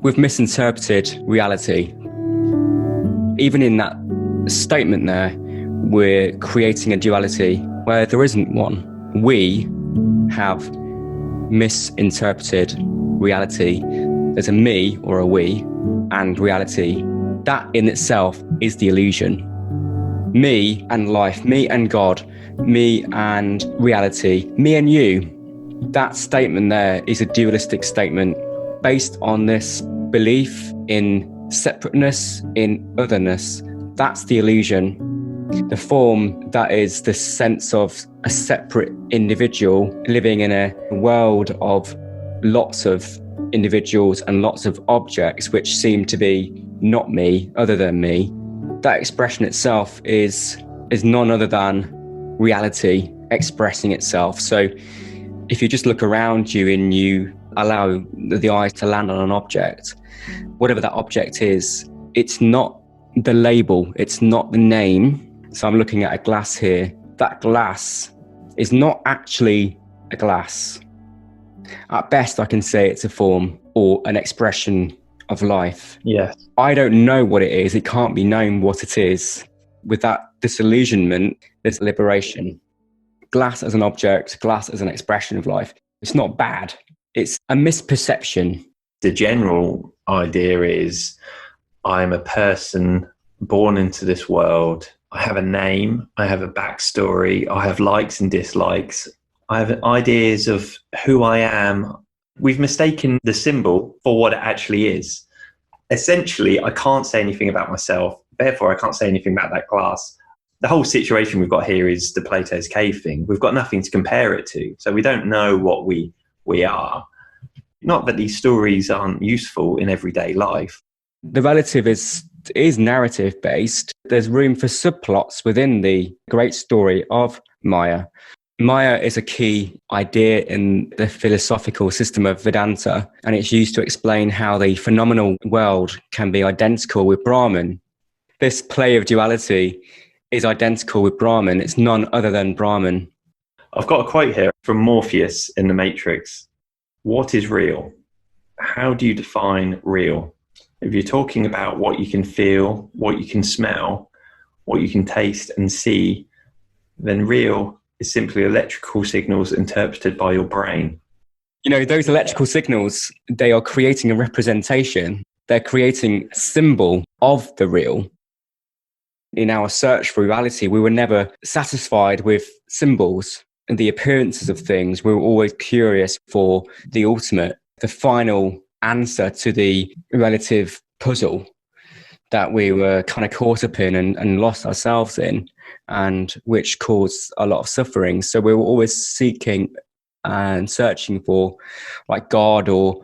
We've misinterpreted reality. Even in that statement there, we're creating a duality where there isn't one. We have misinterpreted reality. There's a me or a we and reality. That in itself is the illusion. Me and life, me and God, me and reality, me and you. That statement there is a dualistic statement based on this belief in separateness, in otherness. That's the illusion. The form, that is the sense of a separate individual living in a world of lots of individuals and lots of objects which seem to be not me, other than me. That expression itself is none other than reality expressing itself. So if you just look around you and you allow the eyes to land on an object, whatever that object is, it's not the label, it's not the name. So I'm looking at a glass here. That glass is not actually a glass. At best, I can say it's a form or an expression of life. Yes. I don't know what it is. It can't be known what it is. With that disillusionment, there's liberation. Glass as an object, glass as an expression of life. It's not bad. It's a misperception. The general idea is I'm a person born into this world. I have a name. I have a backstory. I have likes and dislikes. I have ideas of who I am. We've mistaken the symbol for what it actually is. Essentially, I can't say anything about myself. Therefore, I can't say anything about that glass. The whole situation we've got here is the Plato's cave thing. We've got nothing to compare it to. So we don't know what we are. Not that these stories aren't useful in everyday life. The relative is narrative based. There's room for subplots within the great story of Maya. Maya is a key idea in the philosophical system of Vedanta, and it's used to explain how the phenomenal world can be identical with Brahman. This play of duality is identical with Brahman. It's none other than Brahman. I've got a quote here from Morpheus in The Matrix. What is real? How do you define real? If you're talking about what you can feel, what you can smell, what you can taste and see, then real is simply electrical signals interpreted by your brain. You know, those electrical signals, they are creating a representation. They're creating a symbol of the real. In our search for reality, we were never satisfied with symbols and the appearances of things. We were always curious for the ultimate, the final answer to the relative puzzle that we were kind of caught up in and lost ourselves in, and which caused a lot of suffering. So we were always seeking and searching for like God or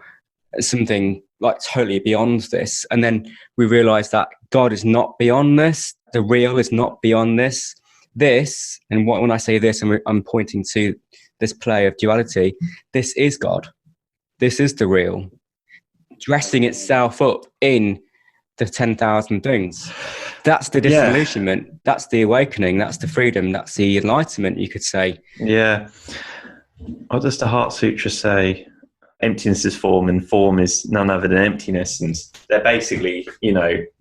something like totally beyond this. And then we realized that God is not beyond this. The real is not beyond this. This, and when I say this, I'm pointing to this play of duality. This is God. This is the real, dressing itself up in the 10,000 things. That's the disillusionment. Yeah. That's the awakening. That's the freedom. That's the enlightenment, you could say. Yeah. What does the Heart Sutra say? Emptiness is form, and form is none other than emptiness. And they're basically,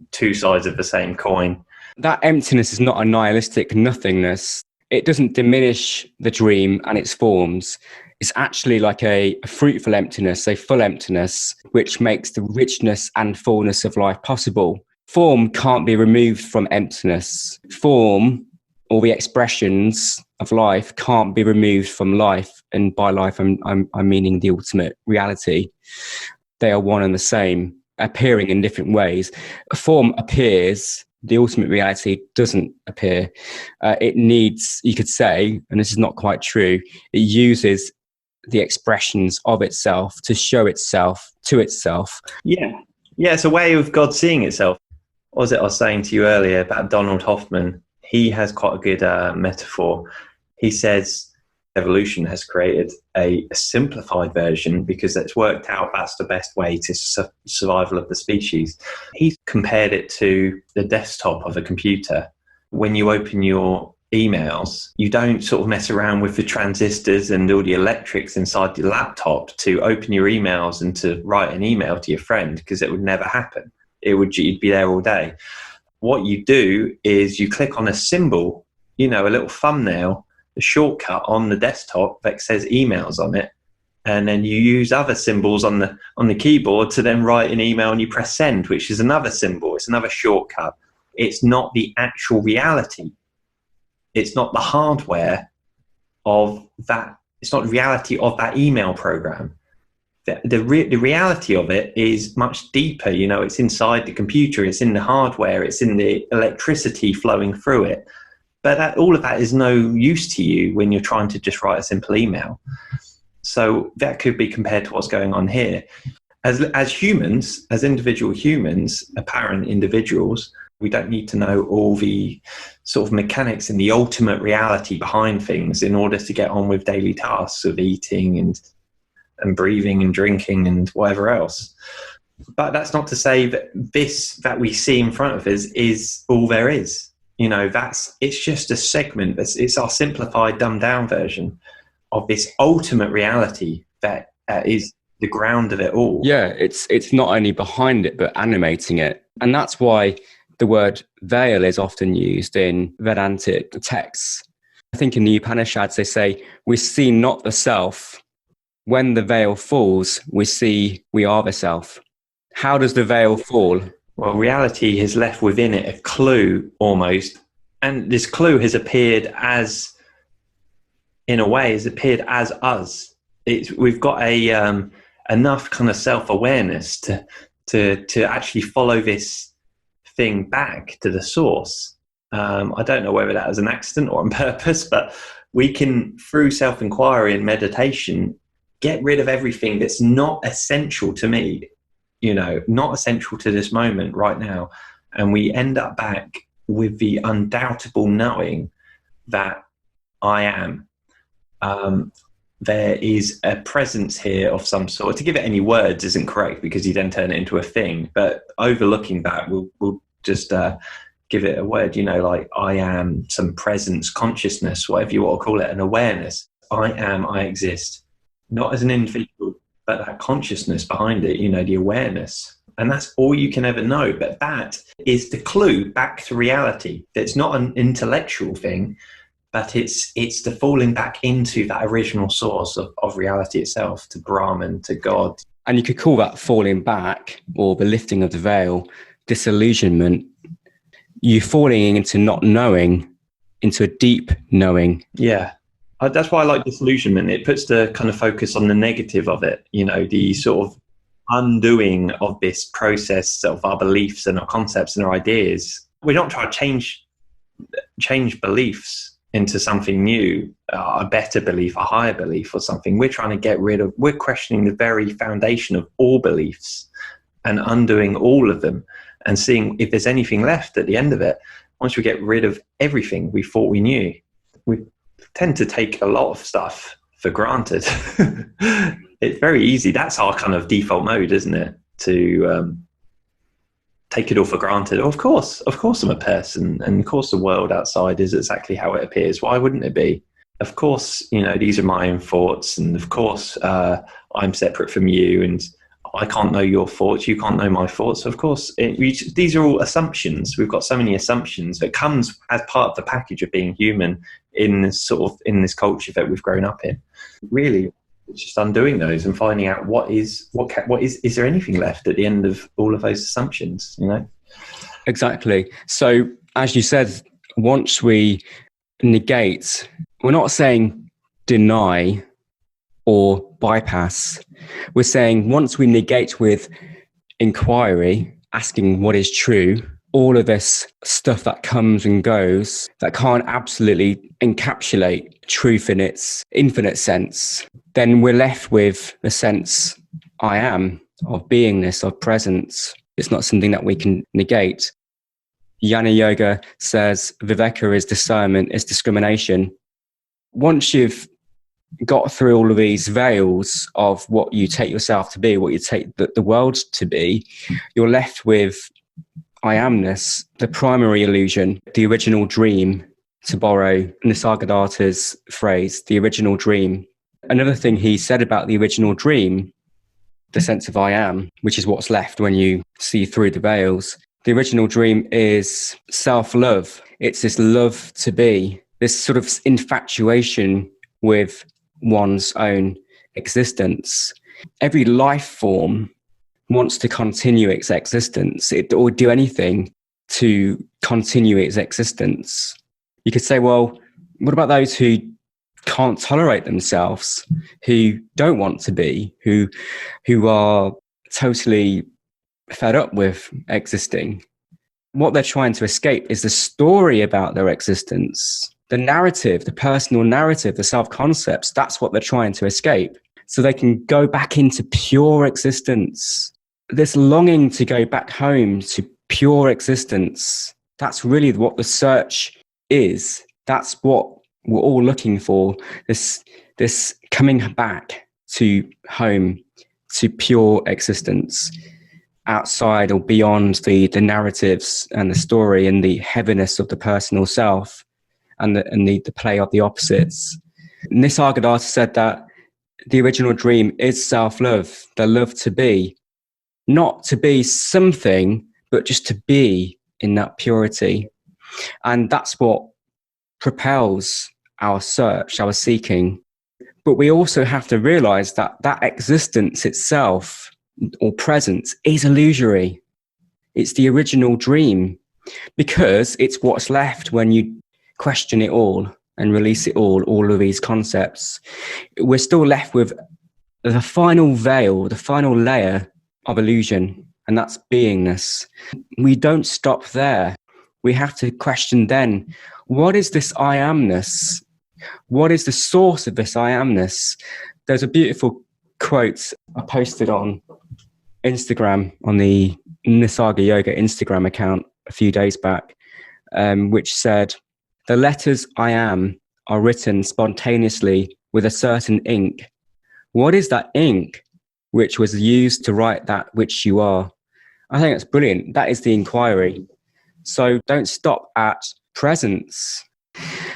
two sides of the same coin. That emptiness is not a nihilistic nothingness. It doesn't diminish the dream and its forms. It's actually like a fruitful emptiness, a full emptiness, which makes the richness and fullness of life possible. Form can't be removed from emptiness. Form, or the expressions of life, can't be removed from life. And by life, I'm meaning the ultimate reality. They are one and the same, appearing in different ways. A form appears, the ultimate reality doesn't appear. It needs, you could say, and this is not quite true, it uses the expressions of itself to show itself to itself. Yeah, it's a way of God seeing itself. What was it I was saying to you earlier about Donald Hoffman? He has quite a good metaphor. He says evolution has created a simplified version because it's worked out that's the best way to survival of the species. He compared it to the desktop of a computer. When you open your emails, you don't sort of mess around with the transistors and all the electrics inside your laptop to open your emails and to write an email to your friend, because it would never happen. You'd be there all day. What you do is you click on a symbol, a little thumbnail, a shortcut on the desktop that says emails on it, and then you use other symbols on the keyboard to then write an email, and you press send, which is another symbol. It's another shortcut. It's not the actual reality. It's not the hardware of that. It's not the reality of that email program. The reality of it is much deeper. It's inside the computer. It's in the hardware. It's in the electricity flowing through it. But all of that is no use to you when you're trying to just write a simple email. So that could be compared to what's going on here. As humans, as individual humans, apparent individuals, we don't need to know all the sort of mechanics and the ultimate reality behind things in order to get on with daily tasks of eating and breathing and drinking and whatever else. But that's not to say that this that we see in front of us is all there is. It's just a segment. It's our simplified, dumbed down version of this ultimate reality that is the ground of it all. Yeah, it's not only behind it, but animating it. And that's why the word veil is often used in Vedantic texts. I think in the Upanishads, they say, we see not the self. When the veil falls, we see we are the self. How does the veil fall? Well, reality has left within it a clue almost. And this clue has appeared as, in a way, has appeared as us. We've got enough kind of self-awareness to actually follow this thing back to the source. I don't know whether that was an accident or on purpose, but we can, through self-inquiry and meditation, get rid of everything that's not essential to me, not essential to this moment right now. And we end up back with the undoubtable knowing that I am. There is a presence here of some sort. To give it any words isn't correct, because you then turn it into a thing. But overlooking that, we'll just give it a word, like I am, some presence, consciousness, whatever you want to call it, an awareness. I am, I exist. Not as an individual, but that consciousness behind it, the awareness. And that's all you can ever know. But that is the clue back to reality. It's not an intellectual thing, but it's the falling back into that original source of reality itself, to Brahman, to God. And you could call that falling back, or the lifting of the veil, disillusionment. You falling into not knowing, into a deep knowing. Yeah. That's why I like disillusionment. It puts the kind of focus on the negative of it, the sort of undoing of this process of our beliefs and our concepts and our ideas. We're not trying to change beliefs into something new, a better belief, a higher belief or something. We're trying to we're questioning the very foundation of all beliefs and undoing all of them and seeing if there's anything left at the end of it. Once we get rid of everything we thought we knew, we tend to take a lot of stuff for granted. It's very easy. That's our kind of default mode, isn't it? To take it all for granted. Of course I'm a person, and of course the world outside is exactly how it appears. Why wouldn't it be? Of course, these are my own thoughts, and of course I'm separate from you, and I can't know your thoughts, you can't know my thoughts. Of course, these are all assumptions. We've got so many assumptions that comes as part of the package of being human in this culture that we've grown up in. Really, it's just undoing those and finding out is there anything left at the end of all of those assumptions, Exactly. So as you said, once we negate, we're not saying deny or bypass. We're saying once we negate with inquiry, asking what is true, all of this stuff that comes and goes, that can't absolutely encapsulate truth in its infinite sense, then we're left with the sense I am, of beingness, of presence. It's not something that we can negate. Jnana Yoga says Viveka is discernment, is discrimination. Once you've got through all of these veils of what you take yourself to be, what you take the world to be, you're left with I amness, the primary illusion, the original dream, to borrow Nisargadatta's phrase, the original dream. Another thing he said about the original dream, the sense of I am, which is what's left when you see through the veils. The original dream is self-love. It's this love to be, this sort of infatuation with one's own existence. Every life form wants to continue its existence. It would do anything to continue its existence. You could say, well, what about those who can't tolerate themselves, who don't want to be, who are totally fed up with existing? What they're trying to escape is the story about their existence, the narrative, the personal narrative, the self-concepts. That's what they're trying to escape. So they can go back into pure existence. This longing to go back home to pure existence, that's really what the search is. That's what we're all looking for, this coming back to home, to pure existence, outside or beyond the narratives and the story and the heaviness of the personal self and the play of the opposites. Nisargadatta said that the original dream is self-love, the love to be, not to be something, but just to be in that purity. And that's what propels our search, our seeking. But we also have to realize that that existence itself or presence is illusory. It's the original dream, because it's what's left when you question it all and release it all of these concepts. We're still left with the final veil, the final layer of illusion, and that's beingness. We don't stop there. We have to question then, what is this I amness? What is the source of this I amness? There's a beautiful quote I posted on Instagram, on the Nisarga Yoga Instagram account a few days back, which said, "The letters I am are written spontaneously with a certain ink. What is that ink which was used to write that which you are?" I think that's brilliant. That is the inquiry. So don't stop at presence.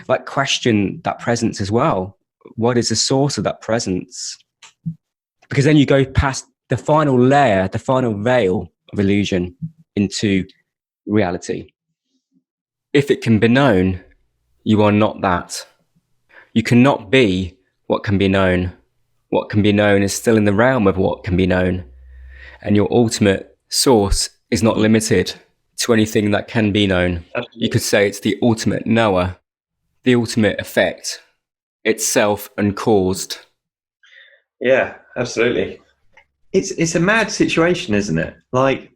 Like, question that presence as well. What is the source of that presence? Because then you go past the final layer, the final veil of illusion into reality. If it can be known, you are not that. You cannot be what can be known. What can be known is still in the realm of what can be known. And your ultimate source is not limited to anything that can be known. You could say it's the ultimate knower, the ultimate effect, itself uncaused. Yeah, absolutely. It's a mad situation, isn't it? Like,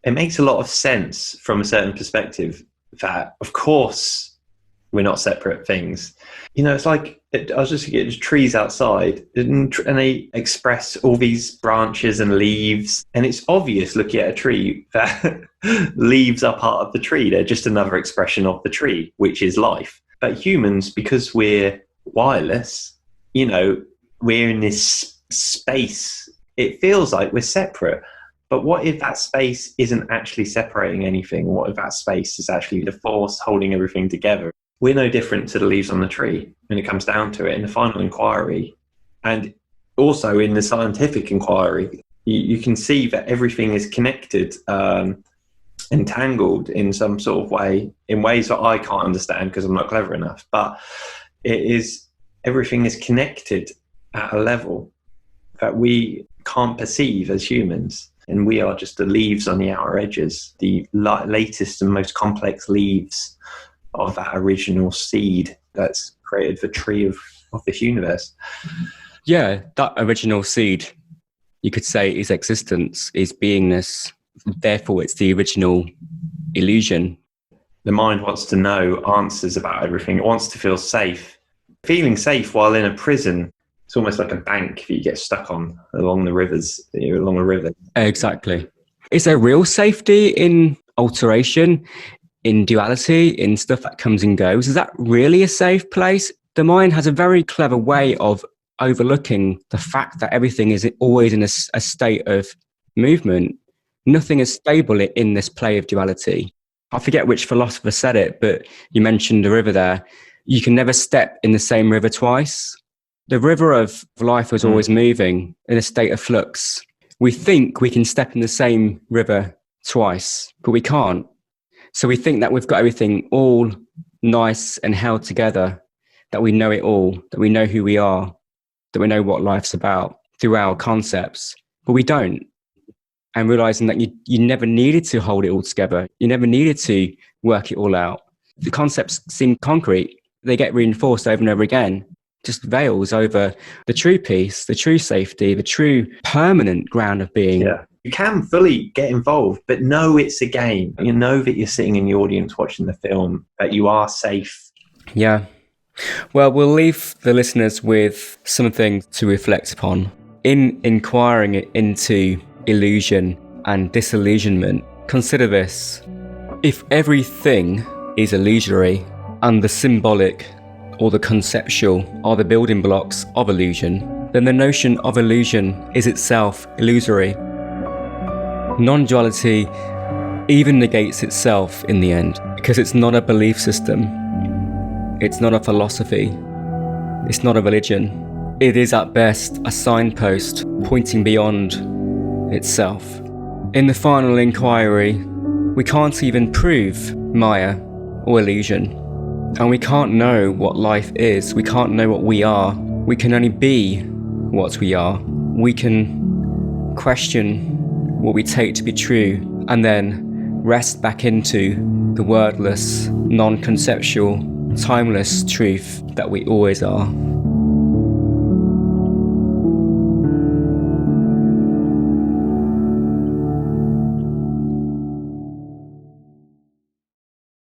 it makes a lot of sense from a certain perspective that, of course, we're not separate things. You know, it's like, I was just looking at trees outside, and they express all these branches and leaves, and it's obvious looking at a tree that leaves are part of the tree. They're just another expression of the tree, which is life. But humans, because we're wireless, you know, we're in this space. It feels like we're separate. But what if that space isn't actually separating anything? What if that space is actually the force holding everything together? We're no different to the leaves on the tree when it comes down to it in the final inquiry. And also in the scientific inquiry, you can see that everything is connected, entangled in some sort of way, in ways that I can't understand because I'm not clever enough. But everything is connected at a level that we can't perceive as humans. And we are just the leaves on the outer edges, the latest and most complex leaves of that original seed that's created the tree of this universe. Yeah, that original seed, you could say, is existence, is beingness. Therefore, it's the original illusion. The mind wants to know answers about everything. It wants to feel safe. Feeling safe while in a prison, it's almost like a bank that you get stuck on along the rivers, along a river. Exactly. Is there real safety in alteration, in duality, in stuff that comes and goes? Is that really a safe place? The mind has a very clever way of overlooking the fact that everything is always in a state of movement. Nothing is stable in this play of duality. I forget which philosopher said it, but you mentioned a river there. You can never step in the same river twice. The river of life is always moving in a state of flux. We think we can step in the same river twice, but we can't. So we think that we've got everything all nice and held together, that we know it all, that we know who we are, that we know what life's about through our concepts, but we don't. And realizing that you never needed to hold it all together. You never needed to work it all out. The concepts seem concrete. They get reinforced over and over again. Just veils over the true peace, the true safety, the true permanent ground of being. Yeah. You can fully get involved, but know it's a game. You know that you're sitting in the audience watching the film, that you are safe. Yeah. Well, we'll leave the listeners with something to reflect upon. In inquiring into illusion and disillusionment, consider this. If everything is illusory and the symbolic or the conceptual are the building blocks of illusion, then the notion of illusion is itself illusory. Non-duality even negates itself in the end, because it's not a belief system, it's not a philosophy, it's not a religion. It is at best a signpost pointing beyond itself. In the final inquiry, we can't even prove Maya or illusion. And we can't know what life is. We can't know what we are. We can only be what we are. We can question what we take to be true and then rest back into the wordless, non-conceptual, timeless truth that we always are.